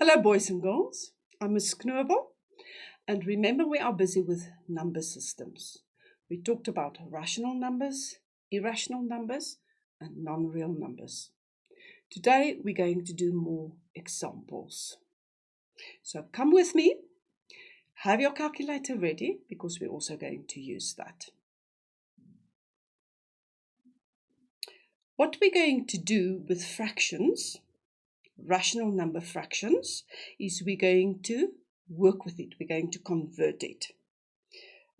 Hello boys and girls, I'm Ms. Knobel, and remember we are busy with number systems. We talked about rational numbers, irrational numbers, and non-real numbers. Today we're going to do more examples. So come with me, have your calculator ready because we're also going to use that. What we're going to do with fractions, rational number fractions, is we're going to work with it. We're going to convert it.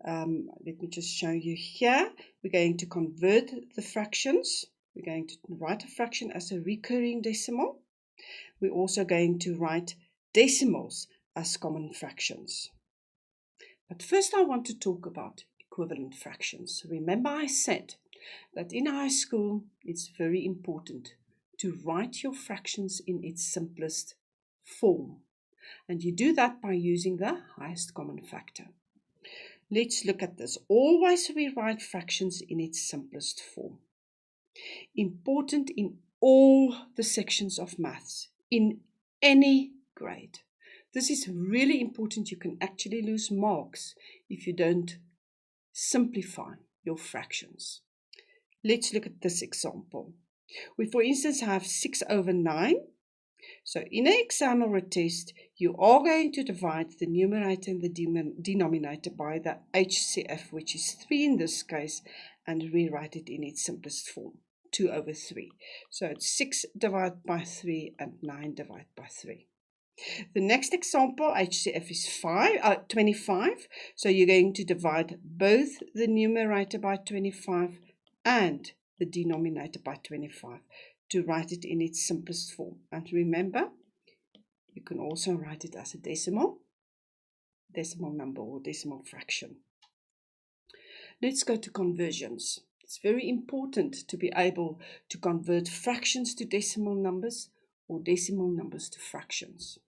Let me just show you here. We're going to convert the fractions. We're going to write a fraction as a recurring decimal. We're also going to write decimals as common fractions. But first I want to talk about equivalent fractions. Remember I said that in high school it's very important to write your fractions in its simplest form. And you do that by using the highest common factor. Let's look at this. Always rewrite fractions in its simplest form. Important in all the sections of maths, in any grade. This is really important. You can actually lose marks if you don't simplify your fractions. Let's look at this example. We, for instance, have 6/9. So in an exam or a test, you are going to divide the numerator and the denominator by the HCF, which is 3 in this case, and rewrite it in its simplest form, 2/3. So it's 6 divided by 3 and 9 divided by 3. The next example, HCF is 25. So you're going to divide both the numerator by 25 and the denominator by 25. To write it in its simplest form. And remember, you can also write it as a decimal number or decimal fraction. Let's go to conversions. It's very important to be able to convert fractions to decimal numbers or decimal numbers to fractions.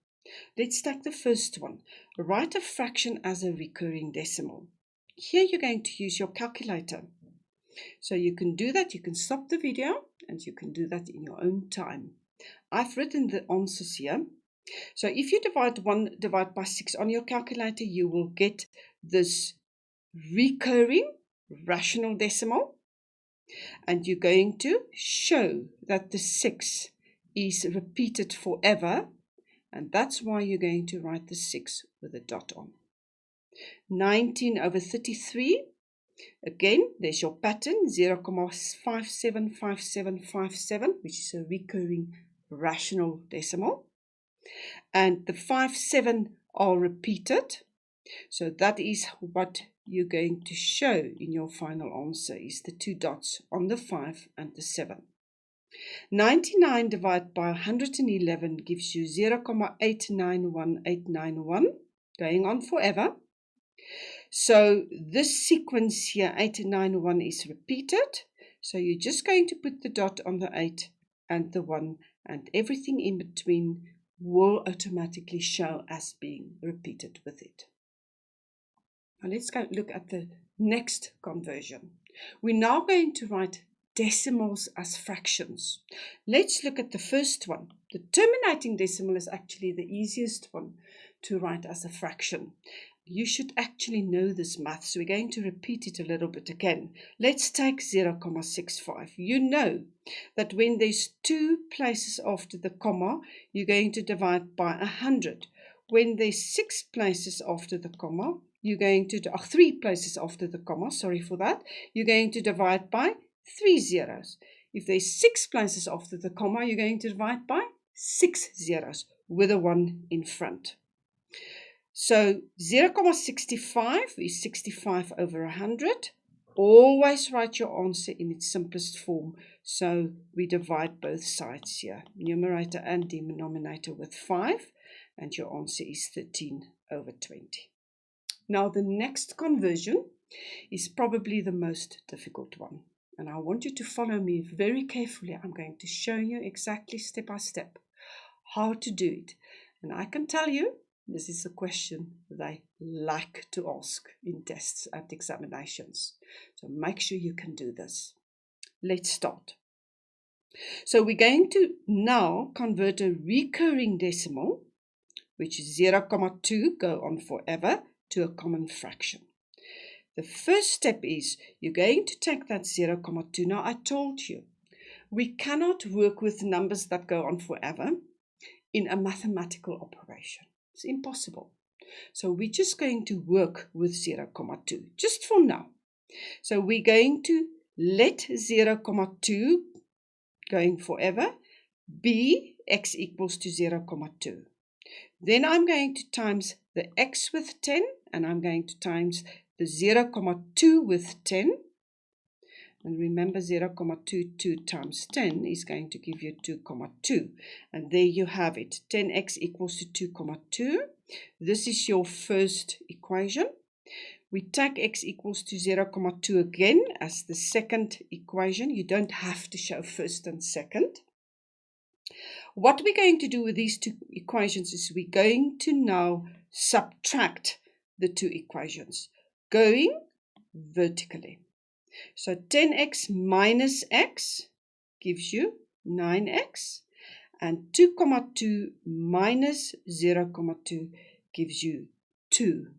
Let's take the first one. Write a fraction as a recurring decimal. Here you're going to use your calculator. So you can do that, you can stop the video and you can do that in your own time. I've written the answers here. So if you divide by 6 on your calculator, you will get this recurring rational decimal. And you're going to show that the 6 is repeated forever. And that's why you're going to write the 6 with a dot on. 19/33. Again, there's your pattern, 0.575757, which is a recurring rational decimal. And the 5/7 are repeated. So that is what you're going to show in your final answer, is the 2 dots on the 5 and the 7. 99 divided by 111 gives you 0.891891, going on forever. So this sequence here, 891, is repeated. So you're just going to put the dot on the 8 and the 1, and everything in between will automatically show as being repeated with it. Now let's go look at the next conversion. We're now going to write decimals as fractions. Let's look at the first one. The terminating decimal is actually the easiest one to write as a fraction. You should actually know this math, so we're going to repeat it a little bit again. Let's take 0.65. You know that when there's 2 places after the comma, you're going to divide by 100. When there's 6 places after the comma, you're going to, 3 places after the comma, sorry for that, you're going to divide by 3 zeros. If there's 6 places after the comma, you're going to divide by 6 zeros with a 1 in front. So 0.65 is 65/100. Always write your answer in its simplest form. So we divide both sides here, numerator and denominator, with 5. And your answer is 13/20. Now the next conversion is probably the most difficult one. And I want you to follow me very carefully. I'm going to show you exactly step by step how to do it. And I can tell you, this is a question they like to ask in tests and examinations. So make sure you can do this. Let's start. So we're going to now convert a recurring decimal which is 0,2, go on forever, to a common fraction. The first step is you're going to take that 0,2. Now, I told you, we cannot work with numbers that go on forever in a mathematical operation. It's impossible. So we're just going to work with 0,2, just for now. So we're going to let 0,2 going forever be x equals to 0,2. Then I'm going to times the x with 10, and I'm going to times the 0,2 with 10. And remember, 0,22 times 10 is going to give you 2,2. And there you have it. 10x equals to 2,2. This is your first equation. We take x equals to 0,2 again as the second equation. You don't have to show first and second. What we're going to do with these two equations is we're going to now subtract the two equations, going vertically. So 10x minus x gives you 9x, and 2,2 minus 0,2 gives you 2.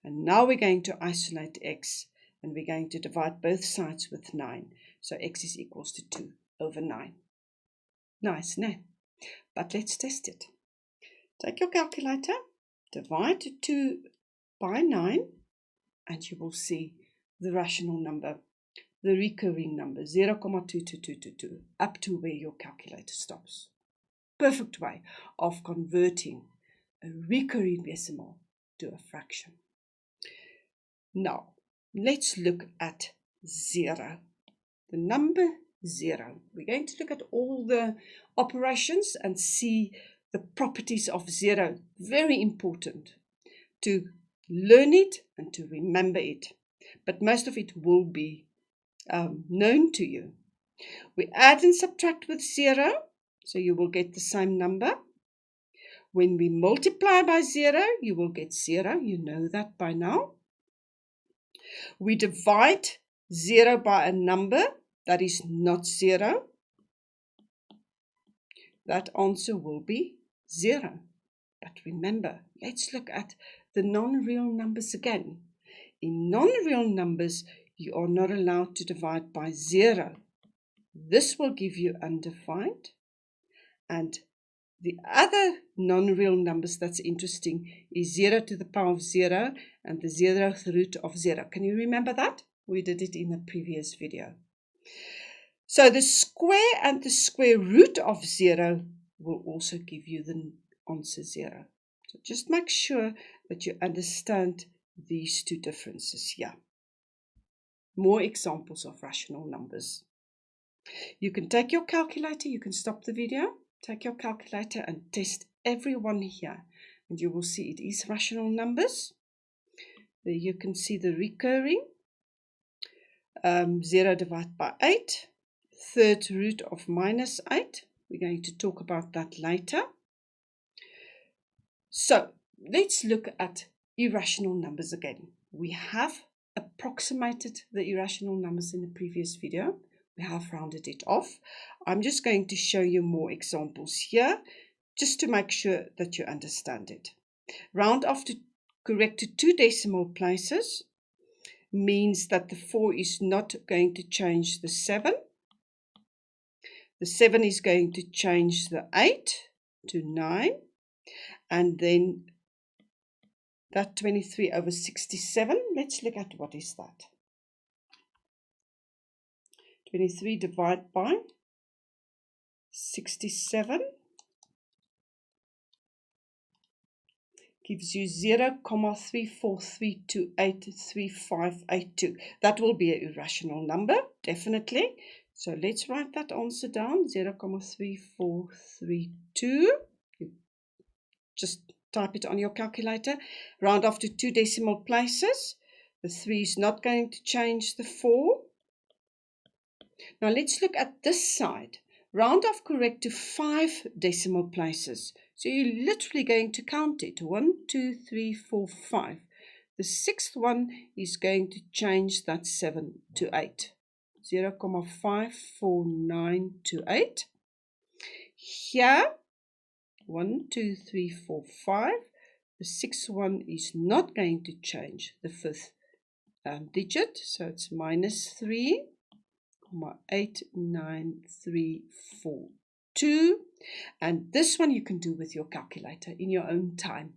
And now we're going to isolate x, and we're going to divide both sides with 9. So x is equals to 2 over 9. Nice, no? But let's test it. Take your calculator, divide 2 by 9, and you will see the rational number, the recurring number, 0,22222, up to where your calculator stops. Perfect way of converting a recurring decimal to a fraction. Now, let's look at 0. The number 0. We're going to look at all the operations and see the properties of 0. Very important to learn it and to remember it. But most of it will be known to you. We add and subtract with 0, so you will get the same number. When we multiply by 0, you will get 0. You know that by now. We divide 0 by a number that is not 0. That answer will be 0. But remember, let's look at the non-real numbers again. In non-real numbers, you are not allowed to divide by 0. This will give you undefined. And the other non-real numbers that's interesting is 0 to the power of 0 and the 0th root of 0. Can you remember that? We did it in a previous video. So the square and the square root of 0 will also give you the answer 0. So just make sure that you understand these two differences here. More examples of rational numbers. You can take your calculator, you can stop the video, take your calculator and test every one here, and you will see it is rational numbers. There you can see the recurring, 0 divided by 8, third root of minus 8. We're going to talk about that later. So let's look at irrational numbers again. We have approximated the irrational numbers in the previous video. We have rounded it off. I'm just going to show you more examples here, just to make sure that you understand it. Round off to correct to 2 decimal places means that the 4 is not going to change the 7. The 7 is going to change the 8 to 9. And then that 23 over 67, let's look at what is that. 23 divided by 67 gives you 0,34328358. That will be an irrational number, definitely. So let's write that answer down, 0,3432. You just type it on your calculator. Round off to 2 decimal places. The 3 is not going to change the 4. Now let's look at this side. Round off correct to 5 decimal places. So you're literally going to count it. 1, 2, 3, 4, 5. The 6th one is going to change that 7 to 8. 0,54928. Here 1, 2, 3, 4, 5. The sixth one is not going to change the fifth digit, so it's minus 3, 8, 9, 3, 4, 2. And this one you can do with your calculator in your own time.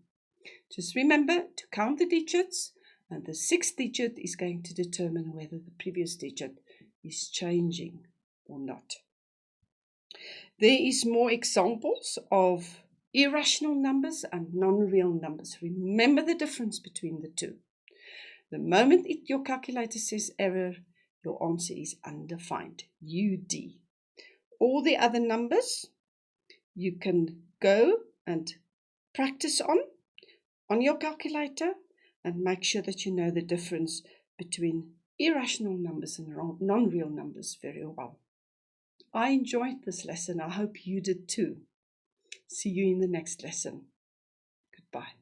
Just remember to count the digits, and the sixth digit is going to determine whether the previous digit is changing or not. There is more examples of irrational numbers and non-real numbers. Remember the difference between the two. The moment your calculator says error, your answer is undefined, UD. All the other numbers you can go and practice on your calculator and make sure that you know the difference between irrational numbers and non-real numbers very well. I enjoyed this lesson. I hope you did too. See you in the next lesson. Goodbye.